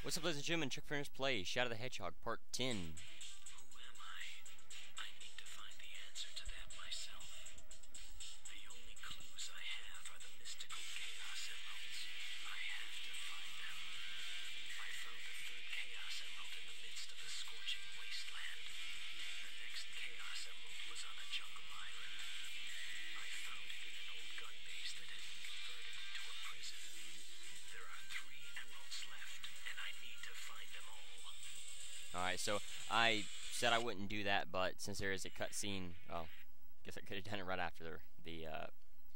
What's up, ladies and gentlemen? chuckfinleLP, Shadow the Hedgehog, Part 10. Who am I? I need to find the answer to that myself. The only clues I have are the mystical Chaos Emeralds. I have to find them. I found the third Chaos Emerald in the midst of a scorching wasteland. The next Chaos Emerald was on a jungle island. I found it in an old gun base that had been converted into a prison. There are 3 emeralds left, and I need to find them all. Alright, so I said I wouldn't do that, but since there is a cutscene, well, guess I could have done it right after the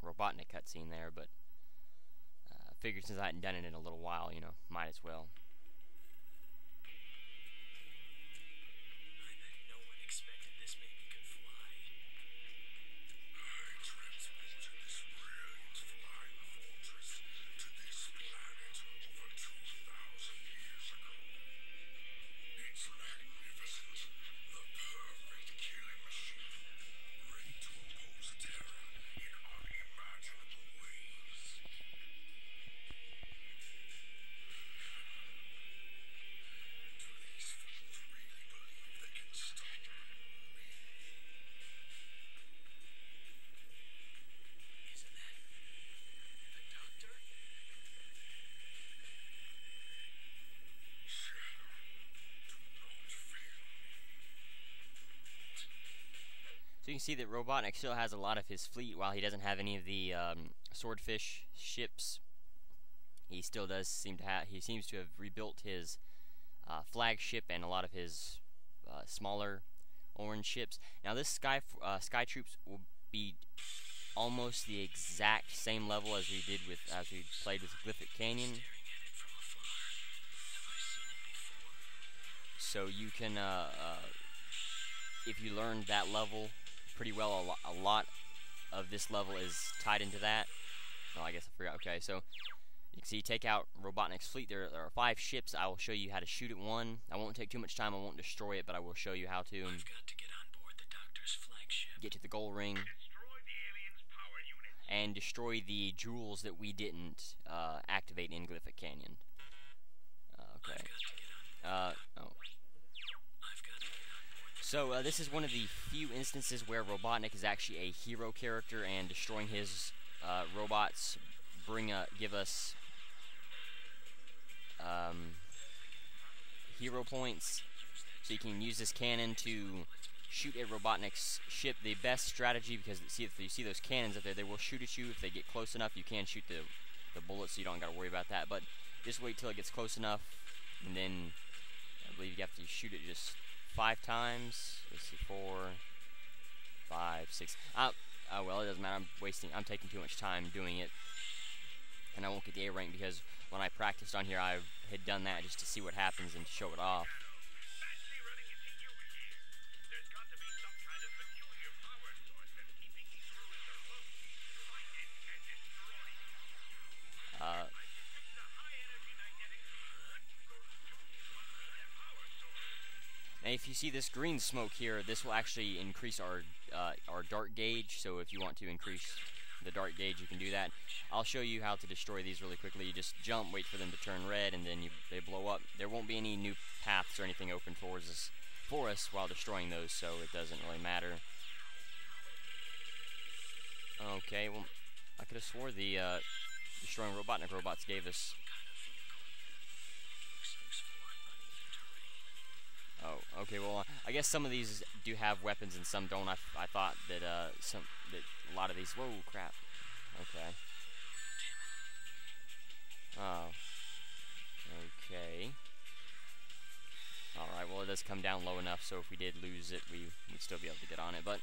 Robotnik cutscene there, but figured since I hadn't done it in a little while, you know, might as well. I bet no one expected this baby could fly. I transported this brilliant flying fortress to this planet over 2,000 years ago. It's magnificent, the perfect killing machine, ready to oppose terror in unimaginable ways. Do these fools really believe they can stop me? Isn't that the doctor? Shadow, do not fail me. So you can see that Robotnik still has a lot of his fleet, while he doesn't have any of the swordfish ships. He still does seem to have. He seems to have rebuilt his flagship and a lot of his smaller orange ships. Now this Sky Troops will be almost the exact same level as we played with Glyphic Canyon. Staring at it from afar. Have I seen it before? So you can, if you learned that level pretty well, a lot of this level is tied into that. Oh, I guess I forgot. Okay, so you can see, take out Robotnik's fleet. There are 5 ships. I will show you how to shoot at one. I won't take too much time. I won't destroy it, but I will show you how to I've got to get on board the doctor's flagship. get to the gold ring Destroy the aliens' power units. and destroy the jewels that we didn't activate in Glyphic Canyon. Okay. I've got to get on. Oh. I've got to get on board the So this is one of the few instances where Robotnik is actually a hero character, and destroying his robots give us hero points. So you can use this cannon to shoot at Robotnik's ship. The best strategy, because if you see those cannons up there, they will shoot at you. If they get close enough, you can shoot the bullets, so you don't got to worry about that. But just wait till it gets close enough, and then I believe you have to shoot it just 5 times. Let's see, 4, 5, 6. Oh well, it doesn't matter. I'm taking too much time doing it, and I won't get the A rank because when I practiced on here, I had done that just to see what happens and to show it off. Badly running into you here. There's got to be some kind of peculiar power source that's keeping these ruins afloat. Find it and destroy it. I detect a high-energy magnetic field. Goes to that power source. Now, if you see this green smoke here, this will actually increase our dart gauge. So if you want to increase the dart gauge, you can do that. I'll show you how to destroy these really quickly. You just jump, wait for them to turn red, and then they blow up. There won't be any new paths or anything open for us while destroying those, so it doesn't really matter. Okay, well, I could have swore the destroying Robotnik robots gave us. looks useful on uneven terrain. Oh, okay. Well, I guess some of these do have weapons and some don't. I thought that that a lot of these. Whoa, crap. Okay. Oh. Okay. All right. Well, it does come down low enough, so if we did lose it, we'd still be able to get on it. But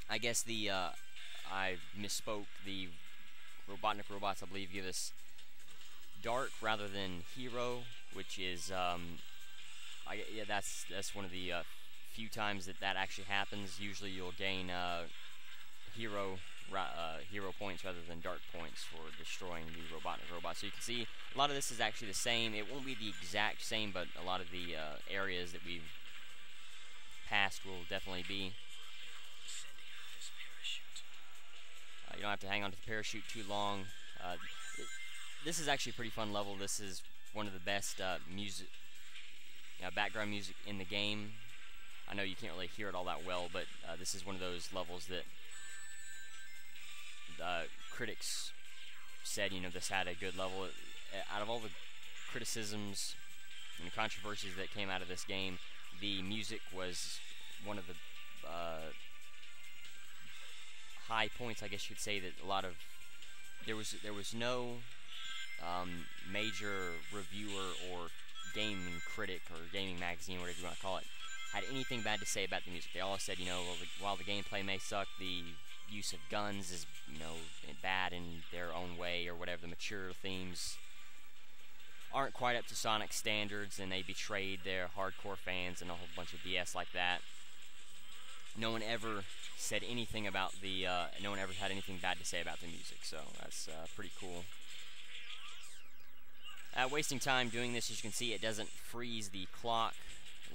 I guess I misspoke. The Robotnik robots, I believe, give us Dark rather than Hero, which is yeah, that's one of the few times that actually happens. Usually, you'll gain hero points rather than Dark points for destroying the Robotnik robots. So you can see a lot of this is actually the same. It won't be the exact same, but a lot of the areas that we've passed will definitely be. Sending out this parachute. You don't have to hang on to the parachute too long. This is actually a pretty fun level. This is one of the best background music in the game. I know you can't really hear it all that well, but this is one of those levels that critics said, this had a good level. Out of all the criticisms and the controversies that came out of this game, the music was one of the high points, I guess you could say. That there was no major reviewer or gaming critic or gaming magazine, whatever you want to call it, had anything bad to say about the music. They all said, while the gameplay may suck, the use of guns is, bad in their own way, or whatever. The mature themes aren't quite up to Sonic standards, and they betrayed their hardcore fans and a whole bunch of BS like that. No one ever said anything about no one ever had anything bad to say about the music, so that's pretty cool. Wasting time doing this, as you can see, it doesn't freeze the clock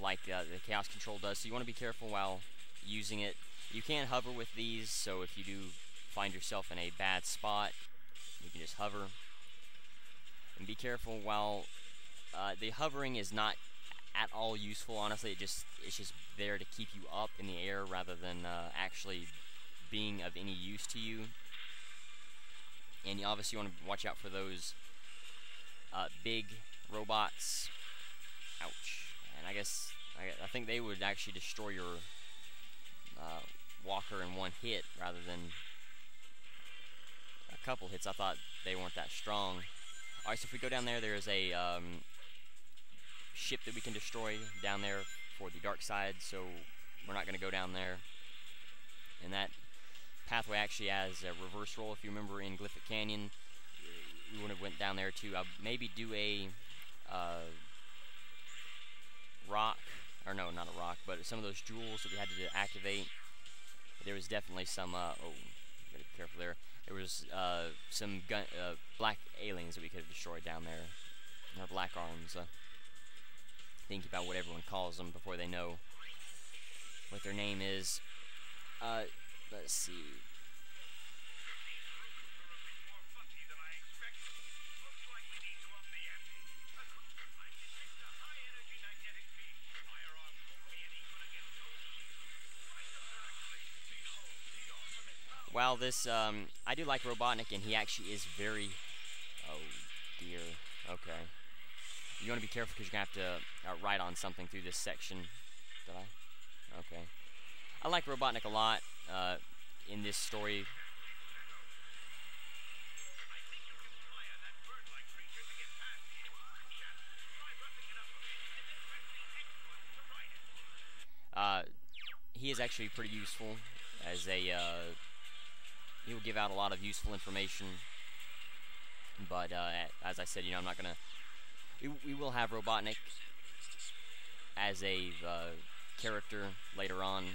like the Chaos Control does, so you want to be careful while using it. You can hover with these, so if you do find yourself in a bad spot, you can just hover. And be careful while the hovering is not at all useful, honestly. It's just there to keep you up in the air rather than actually being of any use to you. And you obviously want to watch out for those big robots. Ouch. And I think they would actually destroy your walker in one hit rather than a couple hits. I thought they weren't that strong. Alright, so if we go down there, there's a ship that we can destroy down there for the dark side, so we're not going to go down there. And that pathway actually has a reverse roll. If you remember in Glyphic Canyon, we would have went down there to maybe do a rock, or no, not a rock, but some of those jewels that we had to activate. There was definitely some, oh, gotta be careful there. There was some black aliens that we could have destroyed down there, or black arms. Think about what everyone calls them before they know what their name is. Let's see. While this, I do like Robotnik, and he actually is very, oh dear, okay. You want to be careful because you're going to have to ride on something through this section. Did I? Okay. I like Robotnik a lot in this story. He is actually pretty useful as a, he will give out a lot of useful information, but as I said, I'm not gonna, we will have Robotnik as a character later on.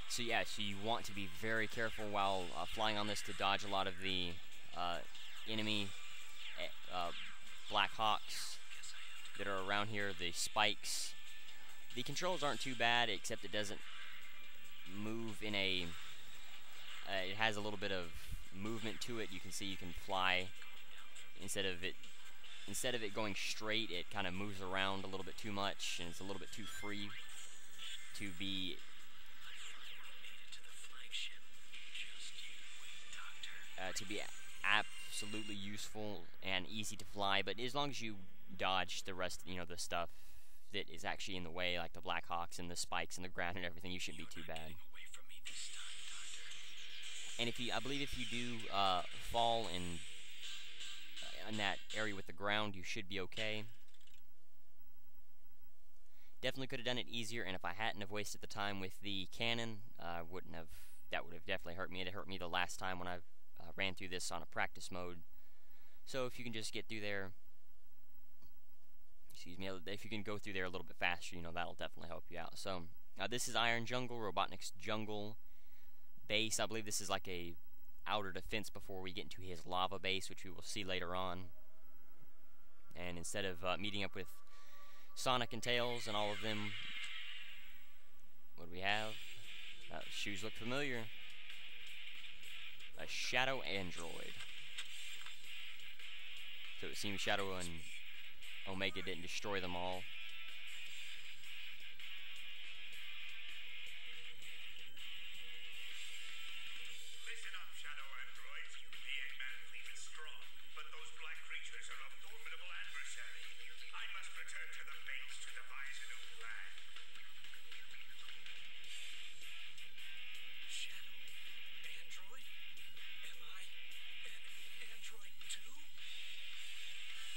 So yeah, so you want to be very careful while flying on this to dodge a lot of the enemy Black Hawks that are around here, the spikes. The controls aren't too bad, except it doesn't move in a, it has a little bit of movement to it. You can see you can fly instead of it going straight. It kind of moves around a little bit too much, and it's a little bit too free to be absolutely useful and easy to fly. But as long as you dodge the rest, the stuff that is actually in the way, like the Black Hawks and the spikes and the ground and everything, you shouldn't be too bad. And I believe if you do fall in that area with the ground, you should be okay. Definitely could have done it easier, and if I hadn't have wasted the time with the cannon, wouldn't have. That would have definitely hurt me. It hurt me the last time when I ran through this on a practice mode. So if you can just get through there, excuse me, if you can go through there a little bit faster, that'll definitely help you out. So this is Iron Jungle, Robotnik's jungle base. I believe this is like a outer defense before we get into his lava base, which we will see later on. And instead of meeting up with Sonic and Tails and all of them, what do we have? Shoes look familiar. A Shadow Android. it seems Shadow and Omega didn't destroy them all. Listen up, Shadow androids. The Eggman fleet is strong, but those black creatures are a formidable adversary. I must return to the base to devise a new plan. Shadow? Android? Am I an android too?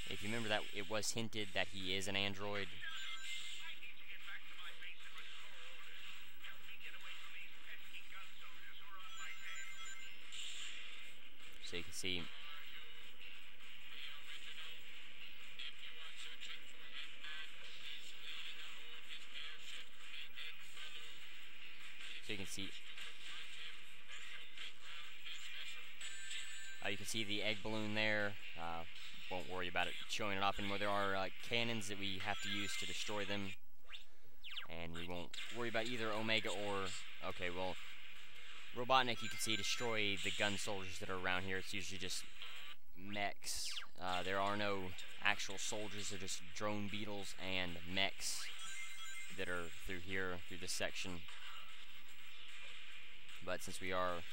If you remember that it was hinted that he is an android. I need to get back to my base and restore order. Help me get away from these pesky gun soldiers who are on my tail. So you can see you can see the egg balloon there. Won't worry about it showing it off anymore. There are cannons that we have to use to destroy them, and we won't worry about either Omega or... Okay, well, Robotnik, you can see, destroy the gun soldiers that are around here. It's usually just mechs. There are no actual soldiers. They're just drone beetles and mechs that are through here, through this section. But since we are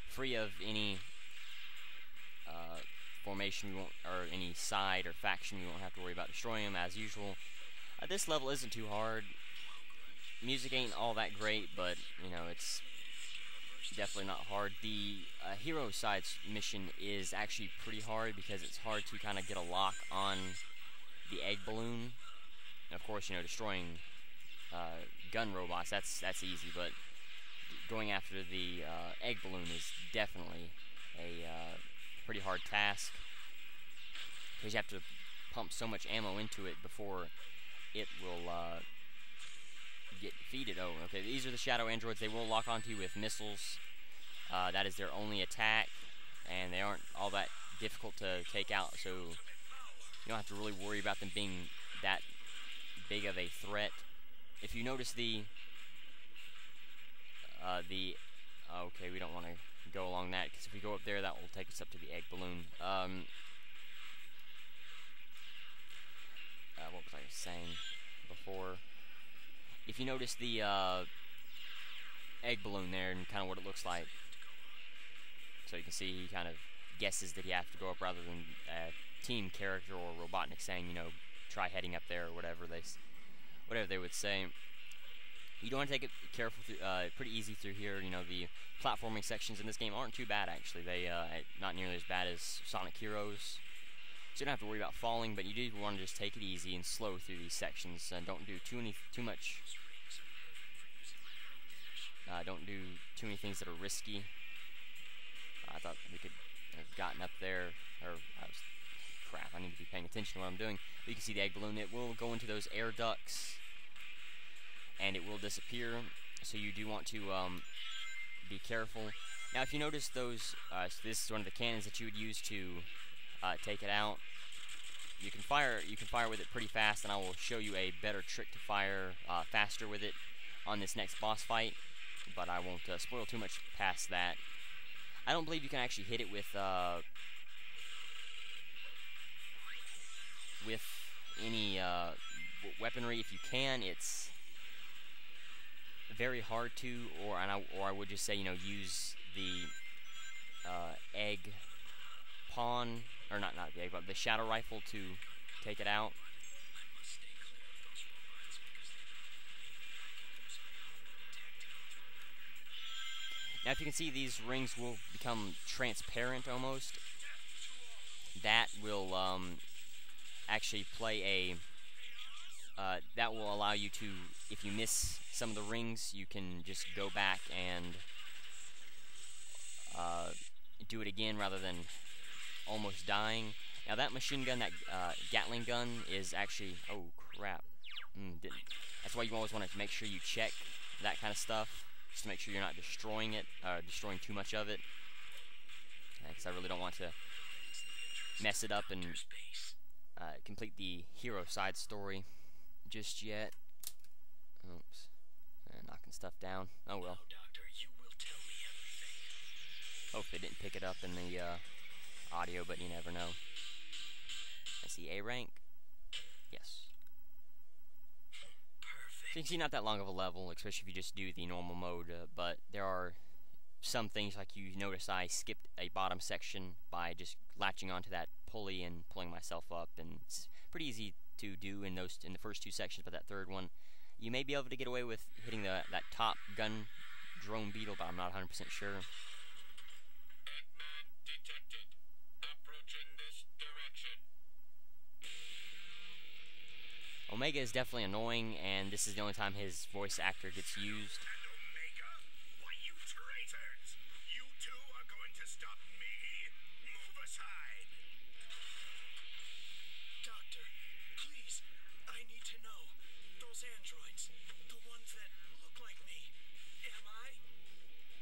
free of any formation, we won't, or any side or faction, we won't have to worry about destroying them as usual. This level isn't too hard. Music ain't all that great, but you know, it's definitely not hard. The hero side mission is actually pretty hard because it's hard to kind of get a lock on the egg balloon. And of course, you know, destroying gun robots, that's easy, but going after the egg balloon is definitely a pretty hard task, because you have to pump so much ammo into it before it will get defeated. Oh, okay, these are the Shadow androids. They will lock onto you with missiles. That is their only attack, and they aren't all that difficult to take out, so you don't have to really worry about them being that big of a threat. If you notice okay, we don't want to go along that, because if we go up there, that will take us up to the egg balloon. What was I saying before? If you notice the egg balloon there and kind of what it looks like, so you can see he kind of guesses that he has to go up rather than a team character or Robotnik saying, you know, try heading up there or whatever they would say. You don't want to take it careful through, pretty easy through here. You know, the platforming sections in this game aren't too bad, actually. They not nearly as bad as Sonic Heroes. So you don't have to worry about falling, but you do want to just take it easy and slow through these sections. Don't do too much. Don't do too many things that are risky. I thought we could have gotten up there, or crap, I need to be paying attention to what I'm doing. But you can see the egg balloon. It will go into those air ducts, and it will disappear, so you do want to be careful. Now, if you notice those, so this is one of the cannons that you would use to take it out. You can fire with it pretty fast, and I will show you a better trick to fire faster with it on this next boss fight, but I won't spoil too much past that. I don't believe you can actually hit it with any weaponry. If you can, it's very hard to, or I would just say, you know, use the egg pawn, or not the egg, but the shadow rifle to take it out. Now, if you can see, these rings will become transparent almost. That will actually play a that will allow you to, if you miss some of the rings, you can just go back and do it again rather than almost dying. Now that machine gun, that Gatling gun, is actually, oh crap, didn't. That's why you always want to make sure you check that kind of stuff, just to make sure you're not destroying it, destroying too much of it, because I really don't want to mess it up and complete the hero side story just yet. Oops, knocking stuff down. Oh well. Doctor, you will tell me everything. Hope they didn't pick it up in the audio, but you never know. Let's see, A rank. Yes. Perfect. So you can see not that long of a level, especially if you just do the normal mode, but there are some things, like you notice I skipped a bottom section by just latching onto that pulley and pulling myself up, and it's pretty easy to do in the first two sections, but that third one, you may be able to get away with hitting that top gun drone beetle, but I'm not 100% sure. Hitman detected. Approaching this direction. Omega is definitely annoying, and this is the only time his voice actor gets used. And Omega? Why, you traitors! You two are going to stop me? Move aside! Doctor, please, I need to know. Those androids, the ones that look like me, am I?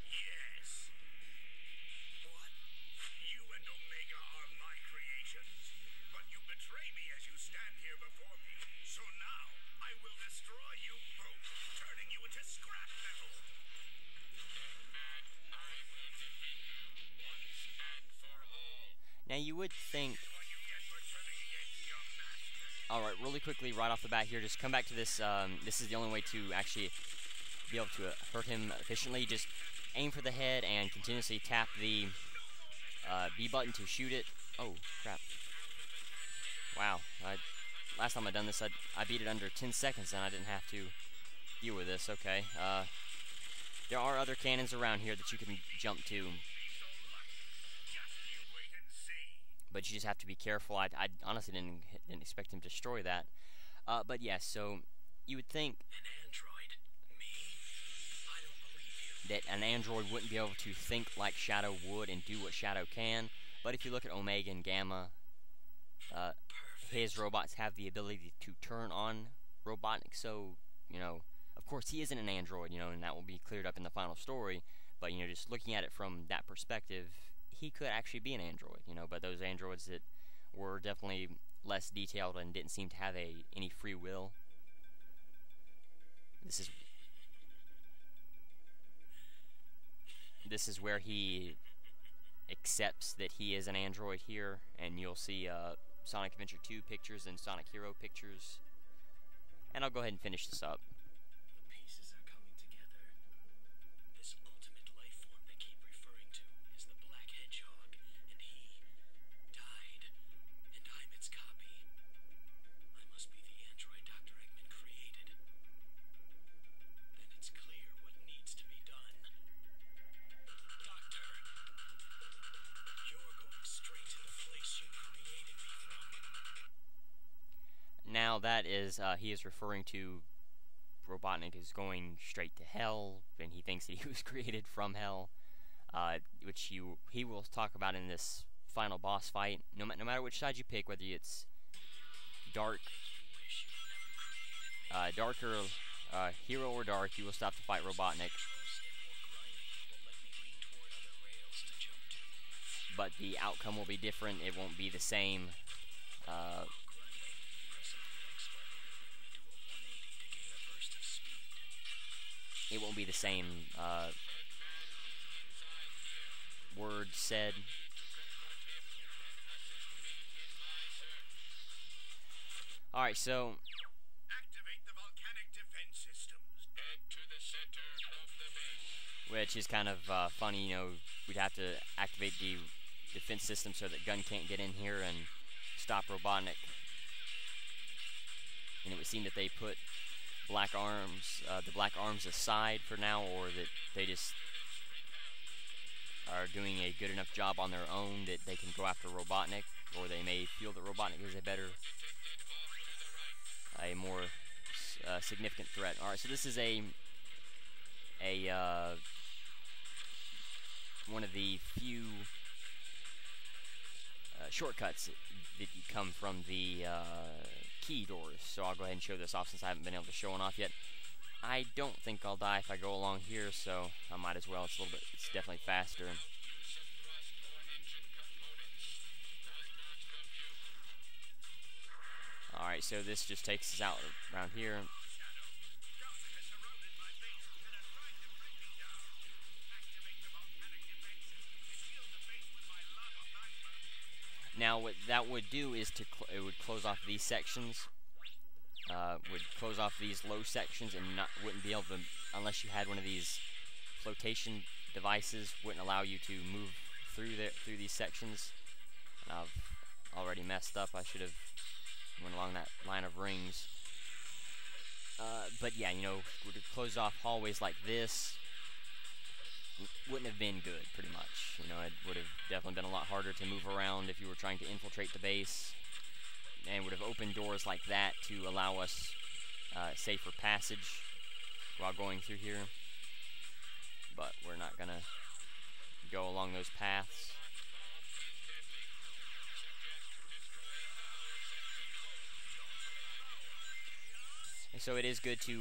Yes. What? You and Omega are my creations, but you betray me as you stand here before me. So now, I will destroy you both, turning you into scrap metal. I will defeat you once and for all. Now you would think, What you get for turning against your master. alright, really quickly, right off the bat here, just come back to this, this is the only way to actually be able to hurt him efficiently. Just aim for the head and continuously tap the B button to shoot it. Oh, crap. Wow, last time I done this, I beat it under 10 seconds and I didn't have to deal with this. Okay, there are other cannons around here that you can jump to, Just you wait and see. but you just have to be careful. I honestly didn't expect him to destroy that. But yes, so you would think An android? Me? I don't believe you. that an android wouldn't be able to think like Shadow would and do what Shadow can, but if you look at Omega and Gamma, his robots have the ability to turn on Robotnik, so, you know, of course he isn't an android, you know, and that will be cleared up in the final story, but, you know, just looking at it from that perspective, he could actually be an android, you know, but those androids that were definitely less detailed and didn't seem to have any free will. This is where he accepts that he is an android here, and you'll see Sonic Adventure 2 pictures and Sonic Hero pictures. And I'll go ahead and finish this up. The pieces are coming together. This ultimate life form they keep referring to is the Black Hedgehog, and he died, and I'm its copy. I must be the android Dr. Eggman created. Then it's clear what needs to be done. Doctor, you're going straight to the place you created me from. Now that is, he is referring to Robotnik is going straight to hell, and he thinks that he was created from hell, which he will talk about in this final boss fight. No matter which side you pick, whether it's darker hero or dark, you will stop to fight Robotnik. But the outcome will be different. It won't be the same. It won't be the same words said. Alright, so Activate the volcanic defense systems. Head to the center of the base. which is kind of funny, you know, we'd have to activate the defense system so that Gun can't get in here and stop Robotnik. And it would seem that they put the Black Arms aside for now, or that they just are doing a good enough job on their own that they can go after Robotnik, or they may feel that Robotnik is a more significant threat. Alright, so this is one of the few shortcuts that you come from the key doors. So I'll go ahead and show this off since I haven't been able to show one off yet. I don't think I'll die if I go along here, so I might as well. It's definitely faster. Alright, so this just takes us out around here. Now, Now what that would do is it would close off these sections, would close off these low sections, and wouldn't be able to, unless you had one of these flotation devices, wouldn't allow you to move through these sections. And I've already messed up. I should have went along that line of rings. But yeah, you know, would have closed off hallways like this. Wouldn't have been good, pretty much. You know, it would have definitely been a lot harder to move around if you were trying to infiltrate the base, and would have opened doors like that to allow us safer passage while going through here. But we're not gonna go along those paths. And so it is good to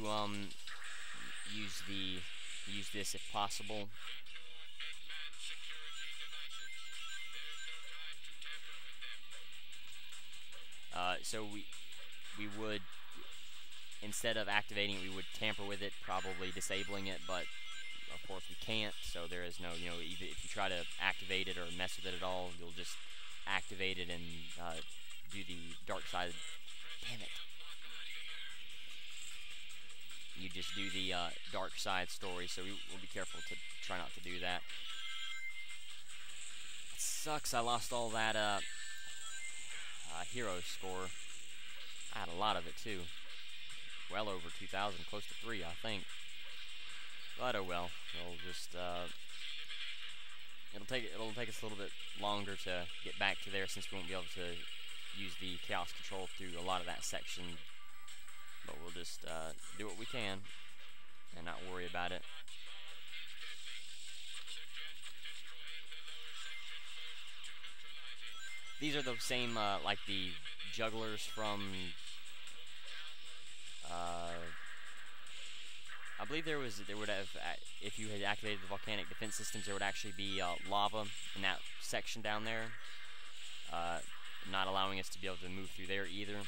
use this if possible. So we would, instead of activating it, we would tamper with it, probably disabling it, but of course we can't, so there is no, you know, even if you try to activate it or mess with it at all, you'll just activate it and do the dark side. Damn it. You just do the dark side story, so we'll be careful to try not to do that. It sucks, I lost all that hero score. I had a lot of it too. Well over 2,000, close to 3, I think. But oh well. We'll just it'll take us a little bit longer to get back to there, since we won't be able to use the chaos control through a lot of that section. But we'll just do what we can and not worry about it. These are the same, like the jugglers from, I believe there would have, if you had activated the volcanic defense systems, there would actually be lava in that section down there, not allowing us to be able to move through there either.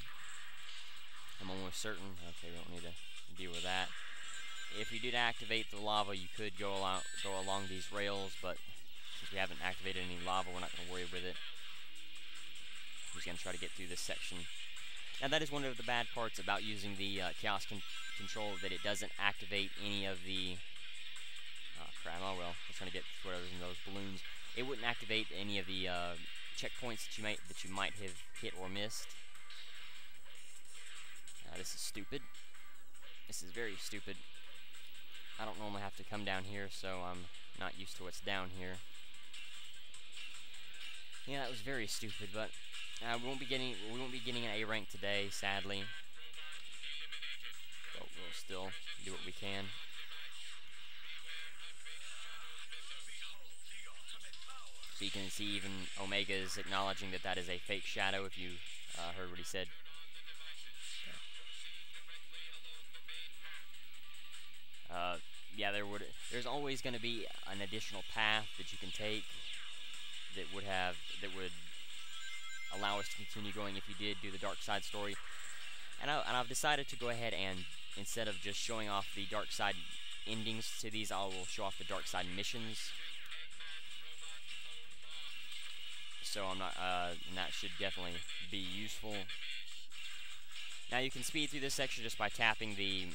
I'm almost certain. Okay, we don't need to deal with that. If you did activate the lava, you could go along these rails, but since we haven't activated any lava, we're not going to worry with it. We're just going to try to get through this section. Now that is one of the bad parts about using the chaos control, that it doesn't activate any of the... Oh crap, oh well, I'm trying to get whatever's in those balloons. It wouldn't activate any of the checkpoints that you might have hit or missed. This is stupid. This is very stupid. I don't normally have to come down here, so I'm not used to what's down here. Yeah, that was very stupid, but we won't be getting an A rank today, sadly. But we'll still do what we can. So you can see even Omega is acknowledging that that is a fake shadow, if you heard what he said. Yeah, there's always going to be an additional path that you can take that would allow us to continue going if you did do the dark side story. And I've decided to go ahead and, instead of just showing off the dark side endings to these, I will show off the dark side missions. So I'm not, and that should definitely be useful. Now you can speed through this section just by tapping the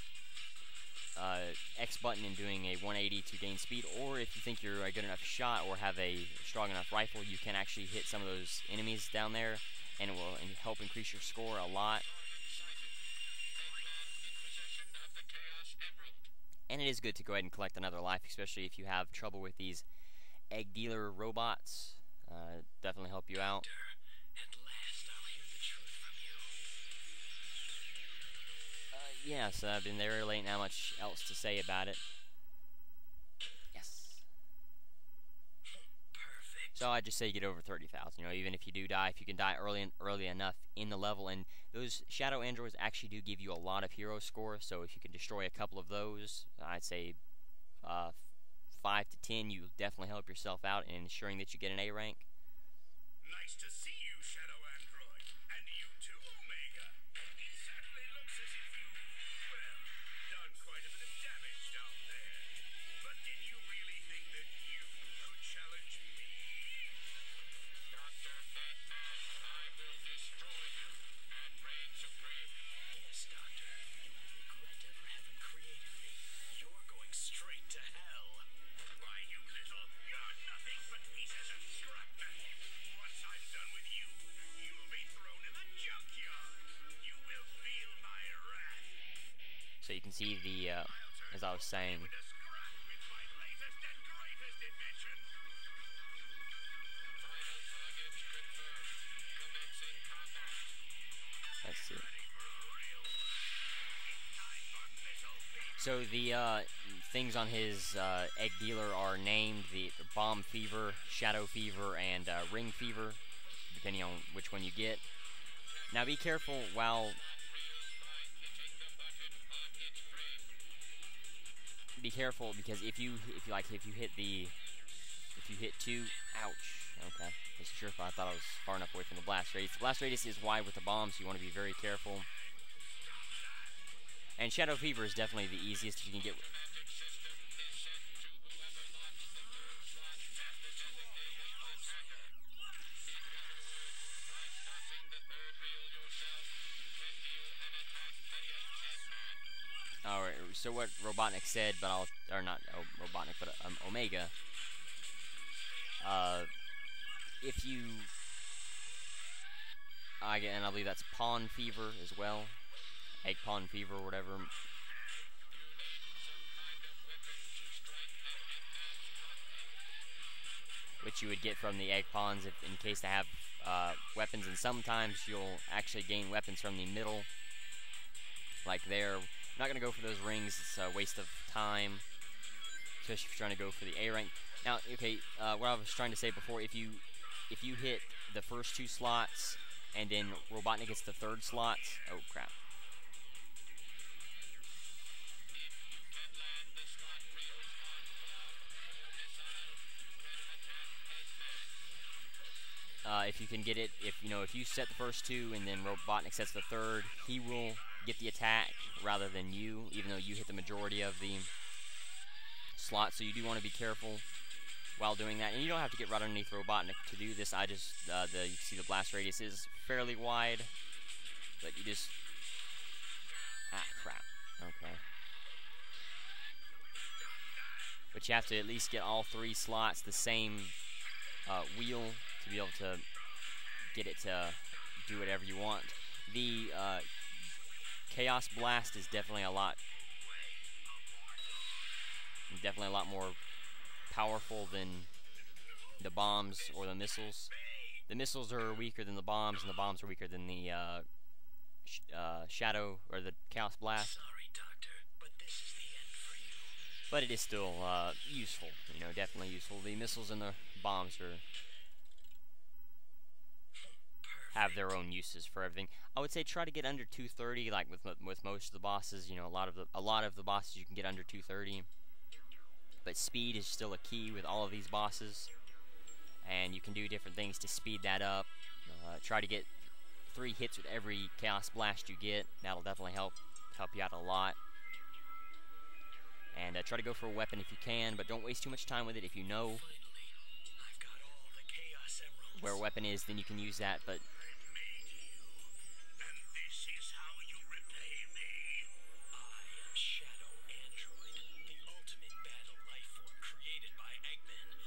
X button and doing a 180 to gain speed, or if you think you're a good enough shot or have a strong enough rifle, you can actually hit some of those enemies down there, and it will help increase your score a lot. And it is good to go ahead and collect another life, especially if you have trouble with these egg dealer robots. Definitely help you out. Yes, I've been there late, not much else to say about it. Yes. So I just say get over 30,000. You know, even if you do die, if you can die early enough in the level, and those shadow androids actually do give you a lot of hero score. So if you can destroy a couple of those, I'd say 5 to 10, you definitely help yourself out in ensuring that you get an A rank. Nice to see you, Shadow Android. And you too, Omega. It certainly looks as if you, well, done quite a bit of damage down there. But did you really think that you could challenge me? you can see the, as I was saying, With a scrap with my latest and greatest invention. let's see. Ready for a real fight? It's time for missile fever. So the things on his egg dealer are named the Bomb Fever, Shadow Fever, and Ring Fever, depending on which one you get. Now be careful while... Be careful because if you hit two, ouch. Okay, that's sure if I thought I was far enough away from the blast radius. The blast radius is wide with the bombs, so you want to be very careful. And Shadow Fever is definitely the easiest if you can get. Alright, so what Robotnik said, but or not Robotnik, but Omega. If you, and I believe that's Pawn Fever as well, Egg Pawn Fever or whatever. Which you would get from the egg pawns if, in case they have weapons, and sometimes you'll actually gain weapons from the middle, like there. I'm not gonna go for those rings; it's a waste of time, especially if you're trying to go for the A rank. Now, okay, what I was trying to say before, if you hit the first two slots and then Robotnik gets the third slot, oh crap. If you can get it, if you set the first two and then Robotnik sets the third, he will get the attack rather than you, even though you hit the majority of the slots. So you do want to be careful while doing that, and you don't have to get right underneath Robotnik to do this. I just you can see the blast radius is fairly wide, but you just crap. Okay. But you have to at least get all three slots the same wheel to be able to get it to do whatever you want. The Chaos Blast is definitely a lot more powerful than the bombs or the missiles. The missiles are weaker than the bombs, and the bombs are weaker than the Shadow or the Chaos Blast. Sorry, Doctor, but this is the end for you. But it is still useful, definitely useful. The missiles and the bombs have their own uses for everything. I would say try to get under 230, like with most of the bosses. A lot of the bosses you can get under 230. But speed is still a key with all of these bosses, and you can do different things to speed that up. Try to get 3 hits with every Chaos Blast you get. That'll definitely help you out a lot. And try to go for a weapon if you can, but don't waste too much time with it. If you know Finally, I've got all the Chaos Emeralds. where a weapon is, then you can use that. But Made you, and this is how you repay me. I am Shadow Android, the ultimate battle life form created by Eggman.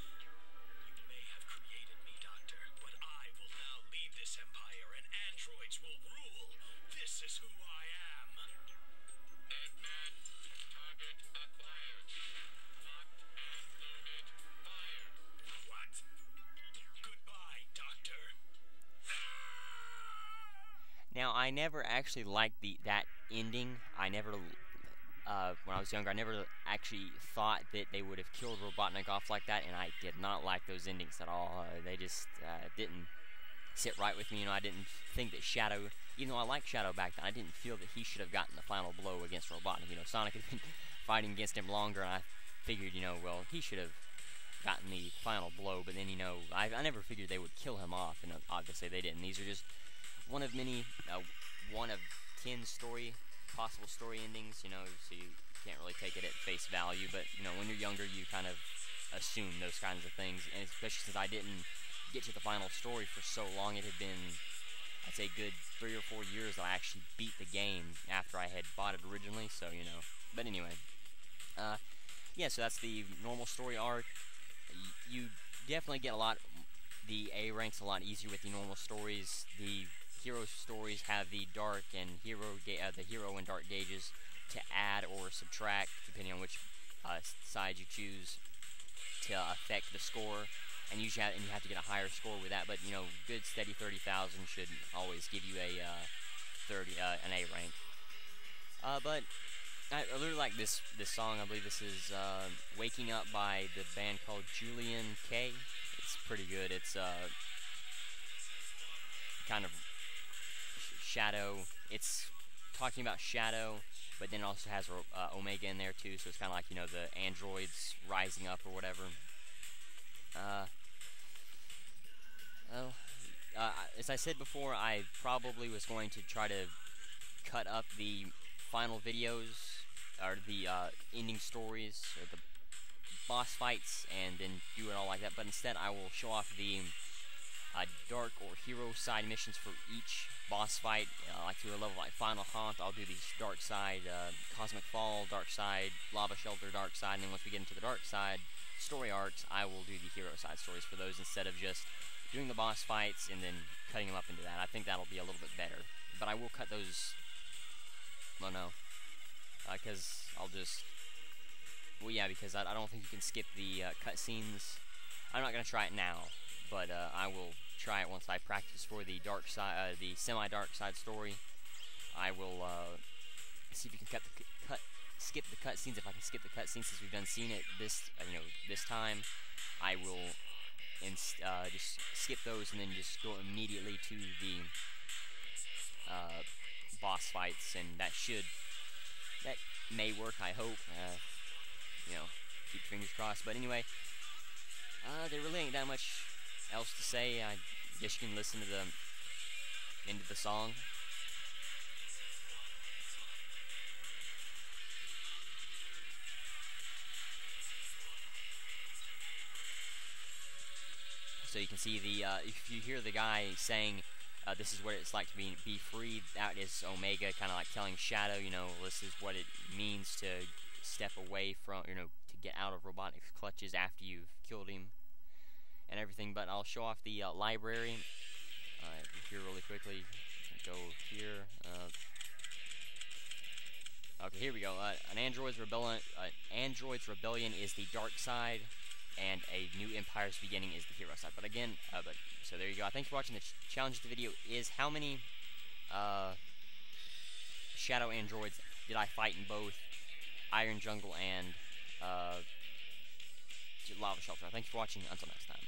You may have created me, Doctor, but I will now lead this empire, and androids will rule. This is who I am. Eggman, target acquired. Locked and loaded. Fire. What? Goodbye, Doctor. now I never actually liked that ending. I never, when I was younger, I never actually thought that they would have killed Robotnik off like that, and I did not like those endings at all. They just didn't sit right with me. I didn't think that Shadow, even though I liked Shadow back then, I didn't feel that he should have gotten the final blow against Robotnik. Sonic had been fighting against him longer, and I figured, well, he should have gotten the final blow, but then, I never figured they would kill him off, and obviously they didn't. These are just one of many, 1 of 10 possible story endings, so you can't really take it at face value, but, when you're younger, you kind of assume those kinds of things, and especially since I didn't get to the final story for so long. It had been, I'd say, good 3 or 4 years that I actually beat the game after I had bought it originally, so, but anyway, yeah, so that's the normal story arc. You definitely get the A ranks a lot easier with the normal stories. The hero stories have the dark and the hero and dark gauges, to add or subtract, depending on which side you choose, to affect the score. And you have to get a higher score with that. But you know, good steady 30,000 should always give you a an A rank. But I really like this song. I believe this is "Waking Up" by the band called Julian K. It's pretty good. It's kind of Shadow. It's talking about Shadow, but then it also has Omega in there too. So it's kind of like, you know, the androids rising up or whatever. Well, as I said before, I probably was going to try to cut up the final videos, or the ending stories, or the boss fights, and then do it all like that. But instead, I will show off the dark or hero side missions for each boss fight. Like to a level like Final Haunt, I'll do these dark side, Cosmic Fall, dark side, Lava Shelter, dark side, and then once we get into the dark side story arcs, I will do the hero side stories for those instead of just doing the boss fights and then cutting them up into that. I think that'll be a little bit better. But I will cut those. Well, no, because I'll just. Well, yeah, because I don't think you can skip the cutscenes. I'm not gonna try it now, but I will try it once I practice for the dark side, the semi-dark side story. I will see if you can skip the cutscenes. If I can skip the cutscenes, since we've done seen it this time, I will just skip those and then just go immediately to the boss fights, and that may work. I hope. Keep fingers crossed. But anyway, there really ain't that much else to say. I guess you can listen to the end of the song. So you can see if you hear the guy saying, this is what it's like to be free, that is Omega kind of like telling Shadow, this is what it means to step away from, to get out of Robotnik's clutches after you've killed him and everything. But I'll show off the library here really quickly. Go here. Okay, here we go. An Android's Rebellion is the dark side, and a New Empire's Beginning is the hero side. But again, so there you go. Thanks for watching. The challenge of the video is how many Shadow Androids did I fight in both Iron Jungle and Lava Shelter. Thanks for watching. Until next time.